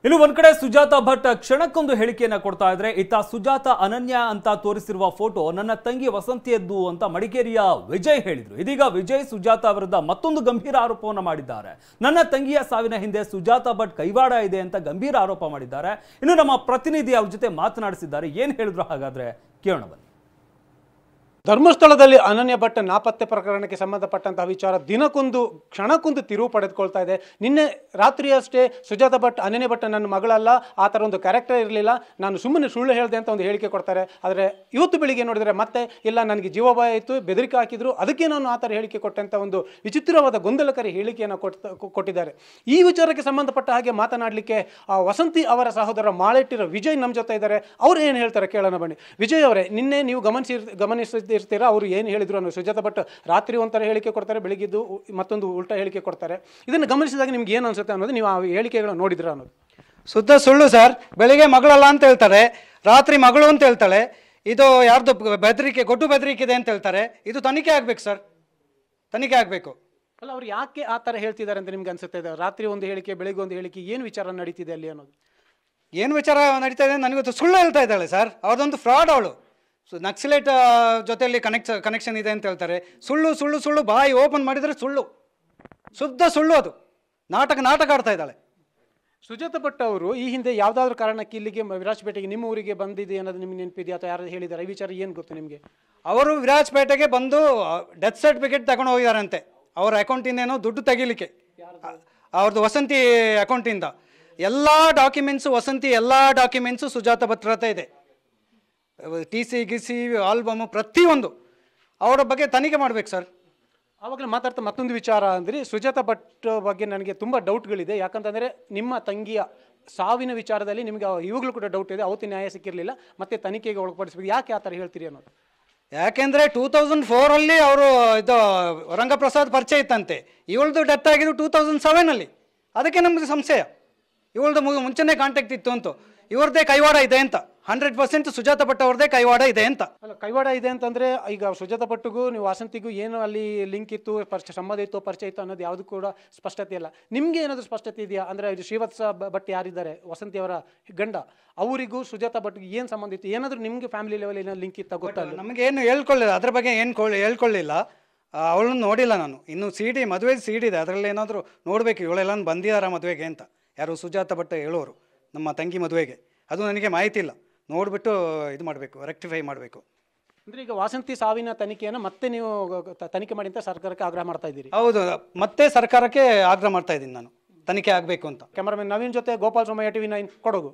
ಇನ್ನು ಒಂದ್ ಕಡೆ ಸುಜಾತಾ ಭಟ್ ಕ್ಷಣಕ್ಕೊಂದು ಹೇಳಿಕೆಯನ್ನ ಕೊಡ್ತಾ ಇದ್ರೆ, ಇತ್ತ ಸುಜಾತಾ ಅನನ್ಯ ಅಂತ ತೋರಿಸಿರುವ ಫೋಟೋ ನನ್ನ ತಂಗಿ ವಸಂತಿಯದ್ದು ಅಂತ ಮಡಿಕೇರಿಯ ವಿಜಯ್ ಹೇಳಿದ್ರು. ಇದೀಗ ವಿಜಯ್ ಸುಜಾತಾ ವಿರುದ್ಧ ಮತ್ತೊಂದು ಗಂಭೀರ ಆರೋಪವನ್ನು ಮಾಡಿದ್ದಾರೆ. ನನ್ನ ತಂಗಿಯ ಸಾವಿನ ಹಿಂದೆ ಸುಜಾತಾ ಭಟ್ ಕೈವಾಡ ಇದೆ ಅಂತ ಗಂಭೀರ ಆರೋಪ ಮಾಡಿದ್ದಾರೆ. ಇನ್ನು ನಮ್ಮ ಪ್ರತಿನಿಧಿ ಅವ್ರ ಜೊತೆ ಮಾತನಾಡಿಸಿದ್ದಾರೆ. ಏನ್ ಹೇಳಿದ್ರು ಹಾಗಾದ್ರೆ ಕೇಳೋಣ ಬನ್ನಿ. ಧರ್ಮಸ್ಥಳದಲ್ಲಿ ಅನನ್ಯ ಭಟ್ ನಾಪತ್ತೆ ಪ್ರಕರಣಕ್ಕೆ ಸಂಬಂಧಪಟ್ಟಂತಹ ವಿಚಾರ ದಿನಕ್ಕೊಂದು ಕ್ಷಣಕ್ಕೊಂದು ತಿರುವು ಪಡೆದುಕೊಳ್ತಾ ಇದೆ. ನಿನ್ನೆ ರಾತ್ರಿಯಷ್ಟೇ ಸುಜಾತಾ ಭಟ್ ಅನನ್ಯ ಭಟ್ ನನ್ನ ಮಗಳಲ್ಲ, ಆ ಥರ ಒಂದು ಕ್ಯಾರೆಕ್ಟರ್ ಇರಲಿಲ್ಲ, ನಾನು ಸುಮ್ಮನೆ ಸುಳ್ಳು ಹೇಳಿದೆ ಅಂತ ಒಂದು ಹೇಳಿಕೆ ಕೊಡ್ತಾರೆ. ಆದರೆ ಇವತ್ತು ಬೆಳಿಗ್ಗೆ ನೋಡಿದರೆ ಮತ್ತೆ ಇಲ್ಲ, ನನಗೆ ಜೀವಭಯ ಇತ್ತು, ಬೆದರಿಕೆ ಹಾಕಿದ್ರು, ಅದಕ್ಕೆ ನಾನು ಆ ಥರ ಹೇಳಿಕೆ ಕೊಟ್ಟಂಥ ಒಂದು ವಿಚಿತ್ರವಾದ ಗೊಂದಲಕಾರಿ ಹೇಳಿಕೆಯನ್ನು ಕೊಟ್ಟಿದ್ದಾರೆ. ಈ ವಿಚಾರಕ್ಕೆ ಸಂಬಂಧಪಟ್ಟ ಹಾಗೆ ಮಾತನಾಡಲಿಕ್ಕೆ ವಸಂತಿ ಅವರ ಸಹೋದರ ಮಾಳೆಟ್ಟಿರೋ ವಿಜಯ್ ನಮ್ಮ ಜೊತೆ ಇದ್ದಾರೆ. ಅವ್ರು ಏನು ಹೇಳ್ತಾರೆ ಕೇಳೋಣ ಬನ್ನಿ. ವಿಜಯ್ ಅವರೇ, ನಿನ್ನೆ ನೀವು ಗಮನಿಸ್ತೀರಾ ಅವರು ಏನು ಹೇಳಿದ್ರು ಅನ್ನೋ. ಸುಜಾತಾ ಭಟ್ ರಾತ್ರಿ ಒಂಥರ ಹೇಳಿಕೆ ಕೊಡ್ತಾರೆ, ಬೆಳಿಗ್ಗೆದ್ದು ಮತ್ತೊಂದು ಉಲ್ಟಾ ಹೇಳಿಕೆ ಕೊಡ್ತಾರೆ. ಇದನ್ನು ಗಮನಿಸಿದಾಗ ನಿಮ್ಗೆ ಏನು ಅನ್ಸುತ್ತೆ ಅನ್ನೋದು, ನೀವು ಆ ಹೇಳಿಕೆಗಳನ್ನು ನೋಡಿದ್ರ ಅನ್ನೋದು? ಶುದ್ಧ ಸುಳ್ಳು ಸರ್. ಬೆಳಿಗ್ಗೆ ಮಗಳಲ್ಲ ಅಂತ ಹೇಳ್ತಾರೆ, ರಾತ್ರಿ ಮಗಳು ಅಂತ ಹೇಳ್ತಾಳೆ. ಇದು ಯಾರ್ದು ಬೆದರಿಕೆ, ಗೊಡ್ಡು ಬೆದರಿಕೆ ಇದೆ ಅಂತ ಹೇಳ್ತಾರೆ. ಇದು ತನಿಖೆ ಆಗ್ಬೇಕು ಸರ್, ತನಿಖೆ ಆಗಬೇಕು. ಅಲ್ಲ, ಅವ್ರು ಯಾಕೆ ಆ ಥರ ಹೇಳ್ತಿದ್ದಾರೆ ಅಂತ ನಿಮ್ಗೆ ಅನ್ಸುತ್ತೆ? ರಾತ್ರಿ ಒಂದು ಹೇಳಿಕೆ, ಬೆಳಿಗ್ಗೆ ಒಂದು ಹೇಳಿಕೆ, ಏನು ವಿಚಾರ ನಡೀತಿದೆ ಅಲ್ಲಿ ಅನ್ನೋದು? ಏನು ವಿಚಾರ ನಡೀತಾ ಇದೆ ನನಗೊತ್ತು. ಸುಳ್ಳು ಹೇಳ್ತಾ ಇದ್ದಾಳೆ ಸರ್, ಅವ್ರದ್ದೊಂದು ಫ್ರಾಡ್ ಅವಳು. ನಕ್ಸಲೈಟ್ ಜೊತೆಯಲ್ಲಿ ಕನೆಕ್ಷನ್ ಇದೆ ಅಂತ ಹೇಳ್ತಾರೆ. ಸುಳ್ಳು ಸುಳ್ಳು ಸುಳ್ಳು, ಬಾಯಿ ಓಪನ್ ಮಾಡಿದರೆ ಸುಳ್ಳು, ಶುದ್ಧ ಸುಳ್ಳು. ಅದು ನಾಟಕ ಆಡ್ತಾ ಇದ್ದಾಳೆ. ಸುಜಾತಾ ಭಟ್ ಅವರು ಈ ಹಿಂದೆ ಯಾವುದಾದ್ರೂ ಕಾರಣಕ್ಕೆ ಇಲ್ಲಿಗೆ ವಿರಾಜಪೇಟೆಗೆ ನಿಮ್ಮ ಊರಿಗೆ ಬಂದಿದೆ ಅನ್ನೋದು ನಿಮ್ಗೆ ನೆನಪಿದೆಯಾ ಅಥವಾ ಯಾರು ಹೇಳಿದ್ದಾರೆ? ಈ ವಿಚಾರ ಏನು ಗೊತ್ತು ನಿಮಗೆ? ಅವರು ವಿರಾಜಪೇಟೆಗೆ ಬಂದು ಡೆತ್ ಸರ್ಟಿಫಿಕೇಟ್ ತಗೊಂಡು ಹೋಗಿದಾರಂತೆ. ಅವರ ಅಕೌಂಟಿಂದ ಏನೋ ದುಡ್ಡು ತೆಗಿಲಿಕ್ಕೆ, ಅವ್ರದ್ದು ವಸಂತಿ ಅಕೌಂಟಿಂದ ಎಲ್ಲ ಡಾಕ್ಯುಮೆಂಟ್ಸು, ವಸಂತಿ ಎಲ್ಲ ಡಾಕ್ಯುಮೆಂಟ್ಸು ಸುಜಾತಾ ಭಟ್ ಹತ್ರ ಇದೆ. ಟಿ.ಸಿ. ಗಿಸಿ ಆಲ್ಬಮು ಪ್ರತಿಯೊಂದು ಅವರ ಬಗ್ಗೆ ತನಿಖೆ ಮಾಡಬೇಕು ಸರ್. ಆವಾಗಲೇ ಮಾತಾಡ್ತಾ ಮತ್ತೊಂದು ವಿಚಾರ ಅಂದರೆ, ಸುಜಾತಾ ಭಟ್ ಬಗ್ಗೆ ನನಗೆ ತುಂಬ ಡೌಟ್ಗಳಿದೆ. ಯಾಕಂತಂದರೆ ನಿಮ್ಮ ತಂಗಿಯ ಸಾವಿನ ವಿಚಾರದಲ್ಲಿ ನಿಮಗೆ ಇವಾಗಲೂ ಕೂಡ ಡೌಟ್ ಇದೆ. ಅವತ್ತು ನ್ಯಾಯ ಸಿಕ್ಕಿರಲಿಲ್ಲ, ಮತ್ತೆ ತನಿಖೆಗೆ ಒಳಪಡಿಸಬೇಕು. ಯಾಕೆ ಆ ಥರ ಹೇಳ್ತೀರಿ ಅನ್ನೋದು? ಯಾಕೆಂದರೆ 2004 ಅವರು ಇದು ರಂಗಪ್ರಸಾದ್ ಪರಿಚಯ ಇತ್ತಂತೆ. ಇವಳದು ಡೆತ್ ಆಗಿದ್ದು 2007. ಅದಕ್ಕೆ ನಮಗೆ ಸಂಶಯ, ಇವಳದು ಮುಂಚೆನೇ ಕಾಂಟ್ಯಾಕ್ಟ್ ಇತ್ತು ಅಂತ. ಇವ್ರದ್ದೇ ಕೈವಾಡ ಇದೆ ಅಂತ, 100% ಸುಜಾತಾ ಭಟ್ ಅವ್ರದ್ದೇ ಕೈವಾಡ ಇದೆ ಅಂತ. ಅಲ್ಲ, ಕೈವಾಡ ಇದೆ ಅಂತಂದರೆ ಈಗ ಸುಜಾತಾ ಭಟ್ಗೂ ನೀವು ವಾಸಂತಿಗೂ ಏನು ಅಲ್ಲಿ ಲಿಂಕ್ ಇತ್ತು, ಸಂಬಂಧ ಇತ್ತು, ಪರಿಚಯ ಇತ್ತು ಅನ್ನೋದು ಯಾವುದು ಕೂಡ ಸ್ಪಷ್ಟತೆ ಇಲ್ಲ. ನಿಮಗೆ ಏನಾದರೂ ಸ್ಪಷ್ಟತೆ ಇದೆಯಾ? ಅಂದರೆ ಶ್ರೀವತ್ಸ ಭಟ್ ಯಾರಿದ್ದಾರೆ, ವಸಂತಿ ಅವರ ಗಂಡ, ಅವರಿಗೂ ಸುಜಾತಾ ಭಟ್ಗೆ ಏನು ಸಂಬಂಧ ಇತ್ತು? ಏನಾದರೂ ನಿಮಗೆ ಫ್ಯಾಮಿಲಿ ಲೆವೆಲ್ ಏನೋ ಲಿಂಕ್ ಇತ್ತ ಗೊತ್ತಲ್ಲ? ನಮಗೆ ಏನು ಹೇಳ್ಕೊಳ್ಳಿಲ್ಲ, ಅದ್ರ ಬಗ್ಗೆ ಏನು ಹೇಳ್ಕೊಳ್ಳಿಲ್ಲ. ಅವಳನ್ನು ನೋಡಿಲ್ಲ ನಾನು. ಇನ್ನು ಮದುವೆ CD ಇದೆ, ಅದರಲ್ಲಿ ಏನಾದರೂ ನೋಡಬೇಕು ಇವಳೆಲ್ಲ ಬಂದಿದ್ದಾರಾ ಮದುವೆಗೆ ಅಂತ. ಯಾರು ಸುಜಾತಾ ಭಟ್ ಹೇಳೋರು ನಮ್ಮ ತಂಗಿ ಮದುವೆಗೆ, ಅದು ನನಗೆ ಮಾಹಿತಿ ಇಲ್ಲ. ನೋಡಿಬಿಟ್ಟು ಇದು ಮಾಡಬೇಕು, ರೆಕ್ಟಿಫೈ ಮಾಡಬೇಕು. ಅಂದರೆ ಈಗ ವಾಸಂತಿ ಸಾವಿನ ತನಿಖೆಯನ್ನು ಮತ್ತೆ ನೀವು ತನಿಖೆ ಮಾಡಿ ಅಂತ ಸರ್ಕಾರಕ್ಕೆ ಆಗ್ರಹ ಮಾಡ್ತಾ ಇದ್ದೀರಿ? ಹೌದು, ಮತ್ತೆ ಸರ್ಕಾರಕ್ಕೆ ಆಗ್ರಹ ಮಾಡ್ತಾ ಇದ್ದೀನಿ ನಾನು, ತನಿಖೆ ಆಗಬೇಕು ಅಂತ. ಕ್ಯಾಮರಾಮನ್ ನವೀನ್ ಜೊತೆ ಗೋಪಾಲ್ ಸೋಮಯ್ಯ, TV9 ಕೊಡಗು.